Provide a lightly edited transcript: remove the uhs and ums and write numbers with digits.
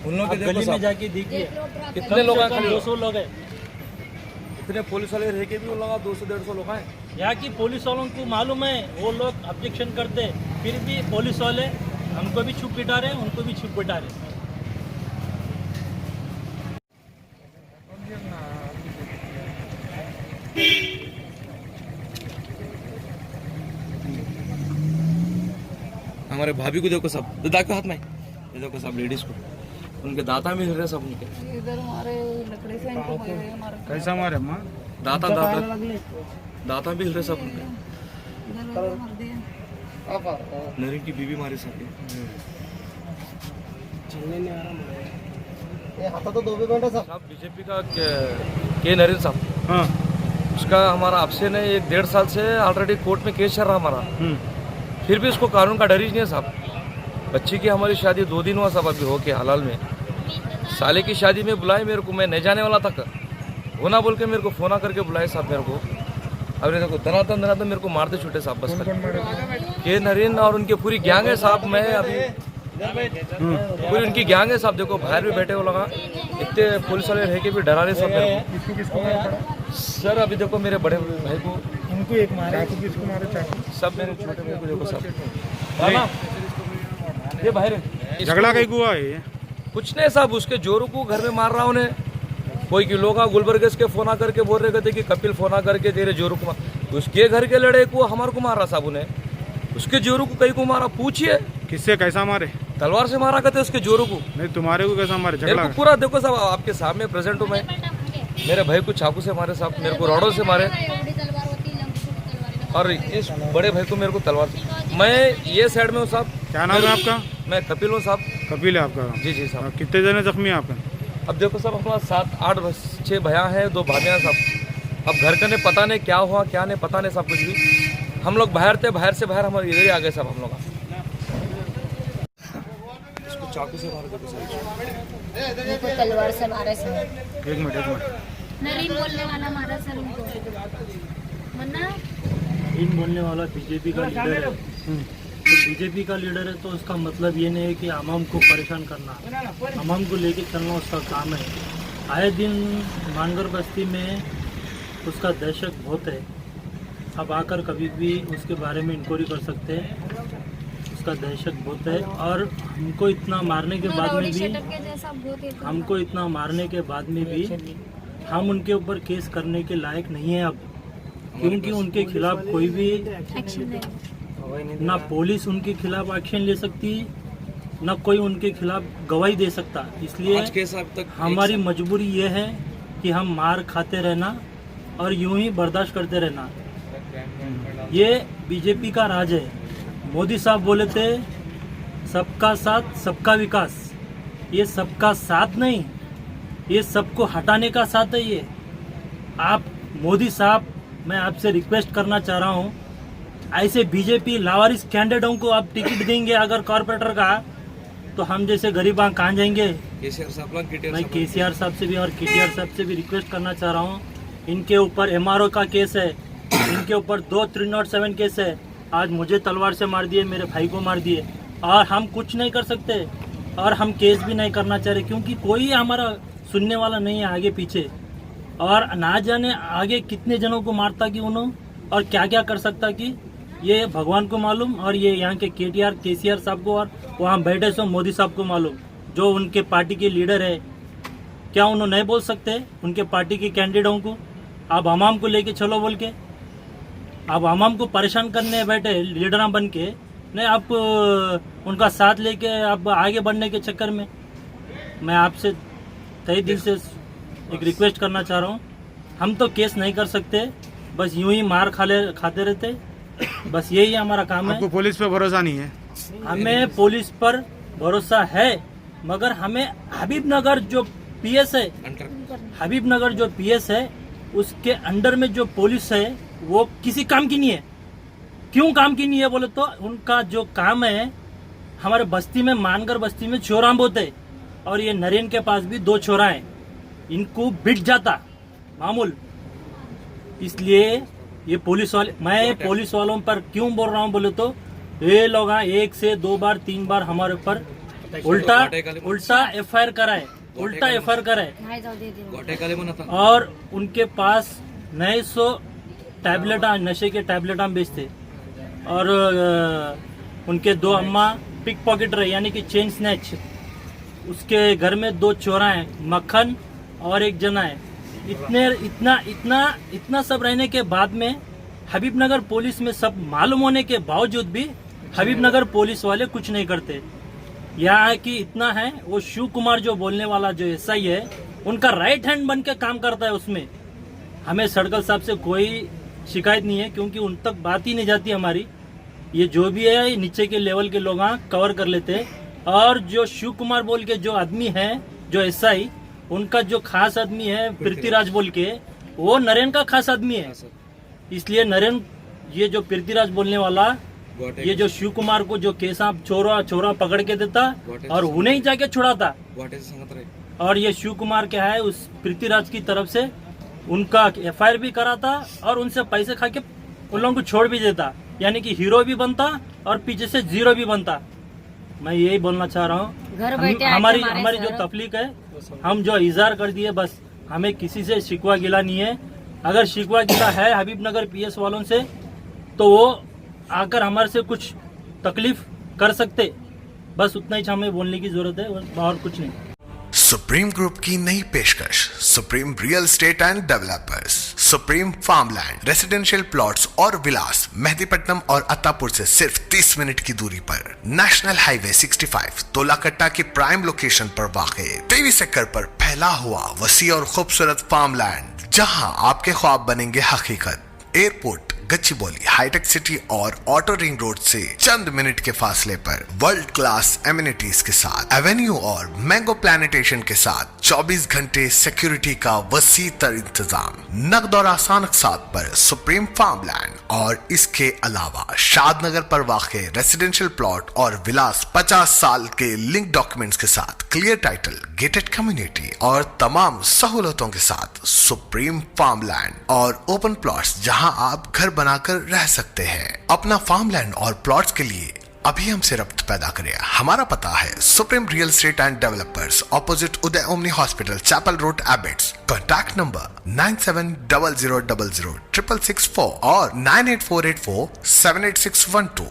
उन लोगों के देखो गली में साहब, जाके देखिए कितने लोग हैं खड़े? 200 लोग हैं। इतने पुलिस वाले रह के भी वो लोग 200-150 लोग हैं। यहाँ की पुलिस वालों को मालूम है, वो लोग ऑब्जेक्शन करते हैं, फिर भी पुलिस वाले हमको भी छुप बिठा रहे हैं, उनको भी छुप बिठा रहे हैं। हमारे भाभी को देखो सब, दादा हाथ में ये देखो सब, लेडीज को उनके दाता भी हिल रहे सब उनके। इधर हमारे लकड़ी से इनको मारे हैं, हमारे कैसा मारे माँ? दाता दाता भी हिल रहे सब उनके। इधर मार दिए। नरीन की बीवी मारे सब। साहब बीजेपी का के नरीन साहब, हाँ। उसका हमारा आपसे ने 1-1.5 साल से ऑलरेडी कोर्ट में केस चल रहा हमारा, फिर भी उसको कानून का डर ही नहीं है साहब। बच्ची की हमारी शादी 2 दिन हुआ साहब अभी होके हलाल में। साले की शादी में बुलाए मेरे को, मैं नहीं जाने वाला था, होना बोल के मेरे को फोन करके बुलाए साहब मेरे को। अब देखो धनातन मेरे को मारते छूटे साहब बस। के नरीन और उनके पूरी गैंग है साहब। मैं अभी पूरी उनकी गैंग है साहब। देखो बाहर भी बैठे हो लगा, इतने पुलिस वाले रह के भी डरा रहे सब मेरे को। सर अभी देखो मेरे बड़े भाई को उनको एक मारे, किसको मारे? चाकू। सब मेरे छोटे भाई को देखो सब। ये बाहर झगड़ा कहीं हुआ है ये? कुछ नहीं साहब, उसके जोरू को घर में मार रहा उन्हें। कोई की लोग गुलबर्ग के फोन करके बोल रहे थे कि कपिल फोन करके तेरे जोरू को मार। उसके घर के लड़े को हमारे को मार रहा साहब उन्हें। उसके जोरू को कहीं को मारा, पूछिए किससे कैसा मारे? तलवार से मारा करते उसके जोरू को। नहीं तुम्हारे को कैसा मारे? मेरे झगड़ा को पूरा देखो साहब, आपके सामने प्रेजेंट हूँ मैं। मेरे भाई को चाकू से मारे साहब, मेरे को रॉडों से मारे, और इस बड़े भाई को मेरे को तलवार से। मैं ये साइड में हूँ साहब। क्या नाम है आपका? मैं कपिल हूँ साहब। कपिल है आपका? जी जी साहब। कितने जने जख्मी है आपका? अब देखो साहब हमारे 7-8-6 भैया हैं, 2 भाभियाँ साहब। अब घर का नहीं पता नहीं क्या हुआ क्या नहीं पता नहीं साहब कुछ भी। हम लोग बाहर थे, बाहर से बाहर हमारे इधर ही आ गए साहब हम लोग। इसको चाकू से मार देखो साहब। उनको तलवार से मारे सर। एक मिनट। नरीन बोलने वाला मारा सर उनको। मन्ना इन बोलने वाला बीजेपी का लीडर है। तो बीजेपी का लीडर है तो उसका मतलब ये नहीं है कि आवाम को परेशान करना, आवाम को लेके चलना उसका काम है। आए दिन मानगर बस्ती में उसका दहशत बहुत है। अब आकर कभी भी उसके बारे में इंक्वायरी कर सकते हैं। उसका दहशत बहुत है, और हमको इतना मारने के बाद में भी हम उनके ऊपर केस करने के लायक नहीं है अब, क्योंकि उनके खिलाफ कोई भी ना पुलिस उनके खिलाफ एक्शन ले सकती, ना कोई उनके खिलाफ गवाही दे सकता। इसलिए आज के हिसाब तक हमारी मजबूरी ये है कि हम मार खाते रहना और यूं ही बर्दाश्त करते रहना। ये बीजेपी का राज है। मोदी साहब बोले थे सबका साथ सबका विकास। ये सबका साथ नहीं, ये सबको हटाने का साथ है। ये आप मोदी साहब, मैं आपसे रिक्वेस्ट करना चाह रहा हूँ, ऐसे बीजेपी लावारिस कैंडिडेटों को आप टिकट देंगे अगर कॉर्पोरेटर का, तो हम जैसे गरीब कहाँ जाएंगे। मैं केसीआर साहब से भी और केटीआर साहब से भी रिक्वेस्ट करना चाह रहा हूँ, इनके ऊपर MRO का केस है, इनके ऊपर 2 307 केस है। आज मुझे तलवार से मार दिए, मेरे भाई को मार दिए, और हम कुछ नहीं कर सकते, और हम केस भी नहीं करना चाह रहे, क्योंकि कोई हमारा सुनने वाला नहीं है आगे पीछे। और ना जाने आगे कितने जनों को मारता कि उन्होंने, और क्या क्या कर सकता कि ये भगवान को मालूम, और ये यहाँ के केटीआर केसीआर साहब को और वहाँ बैठे सो मोदी साहब को मालूम, जो उनके पार्टी के लीडर है। क्या उन्होंने नहीं बोल सकते उनके पार्टी के कैंडिडेटों को आप हमाम को लेके चलो बोल के? आप हमाम को परेशान करने बैठे लीडर बन के, नहीं आप उनका साथ लेके आप आगे बढ़ने के चक्कर में। मैं आपसे तहे दिल से एक रिक्वेस्ट करना चाह रहा हूँ, हम तो केस नहीं कर सकते, बस यूं ही मार खाते रहते, बस यही हमारा काम है। आपको पुलिस पे भरोसा नहीं है? हमें पुलिस पर भरोसा है, मगर हमें हबीबनगर जो PS है, हबीबनगर जो PS है, उसके अंडर में जो पुलिस है वो किसी काम की नहीं है। क्यों काम की नहीं है बोले तो, उनका जो काम है हमारे बस्ती में, मानगर बस्ती में चोरा बहुत है, और ये नरेन के पास भी 2 चोरा हैं, इनको बिट जाता मामूल। इसलिए ये पुलिस वाले, मैं पुलिस वालों पर क्यों बोल रहा हूँ बोले तो, ये लोग 1 से 2 बार 3 बार हमारे ऊपर उल्टा उल्टा एफआईआर कराए, उल्टा एफआईआर कराए। नाही जाऊ दे दे गोटेकाले म्हणत और उनके पास 900 टैबलेट नशे के टैबलेट हम बेचते। और उनके 2 अम्मा पिक पॉकेट रहे यानी कि चेन स्नैच। उसके घर में 2 चोरा हैं, मक्खन और एक जना है। इतना सब रहने के बाद में हबीबनगर पुलिस में सब मालूम होने के बावजूद भी हबीबनगर पुलिस वाले कुछ नहीं करते। यहाँ की इतना है, वो शिव कुमार जो बोलने वाला जो एसआई है, उनका राइट हैंड बन के काम करता है उसमें। हमें सड़कल साहब से कोई शिकायत नहीं है, क्योंकि उन तक बात ही नहीं जाती हमारी। ये जो भी है नीचे के लेवल के लोग कवर कर लेते हैं। और जो शिव कुमार बोल के जो आदमी है, जो एसआई, उनका जो खास आदमी है पृथ्वीराज बोल के, वो नरेन का खास आदमी है। इसलिए नरेन, ये जो पृथ्वीराज बोलने वाला, ये जो शिव कुमार को जो केसा छोरा पकड़ के देता और उन्हें ही जाके छुड़ाता। और ये शिव कुमार क्या है, उस पृथ्वीराज की तरफ से उनका एफआईआर भी कराता और उनसे पैसे खा के उन लोगों को छोड़ भी देता, यानी कि हीरो भी बनता और पीछे से जीरो भी बनता। मैं यही बोलना चाह रहा हूँ, घर बैठे हमारी जो तकलीफ है, हम जो इजहार कर दिए, बस हमें किसी से शिकवा गिला नहीं है। अगर शिकवा गिला है हबीबनगर पीएस वालों से, तो वो आकर हमारे से कुछ तकलीफ कर सकते। बस उतना ही हमें बोलने की जरूरत है, और कुछ नहीं। सुप्रीम ग्रुप की नई पेशकश, supreme Real Estate and developers, supreme farmland, residential plots और विलास, मेहदीपट्टनम और अत्तापुर से सिर्फ 30 मिनट की दूरी पर, नेशनल हाईवे 65 तोलाकट्टा की प्राइम लोकेशन पर वाक़ 23 एकड़ पर फैला हुआ वसी और खूबसूरत फार्मलैंड, जहां आपके ख्वाब बनेंगे हकीकत। एयरपोर्ट, गच्चीबौली, हाईटेक सिटी और ऑटो रिंग रोड से चंद मिनट के फासले पर, वर्ल्ड क्लास एमिनिटीज के साथ, एवेन्यू और मैंगो प्लांटेशन के साथ 24 घंटे सिक्योरिटी का वसी तर इंतजाम, नकद और आसान अक़सात पर सुप्रीम फार्मलैंड, और इसके अलावा शादनगर पर वाक़े रेसिडेंशियल प्लॉट और विलास 50 साल के लिंक डॉक्यूमेंट्स के साथ, क्लियर टाइटल, गेटेड कम्युनिटी और तमाम सहूलतों के साथ सुप्रीम फार्मलैंड और ओपन प्लॉट्स, जहां आप घर बनाकर रह सकते हैं। अपना फार्मलैंड और प्लॉट्स के लिए अभी हमसे रब्त पैदा करें। हमारा पता है Supreme Real Estate and Developers, opposite Uday Omni Hospital, Chapel Road, Abids. Contact number 9700006664 और 98484786112।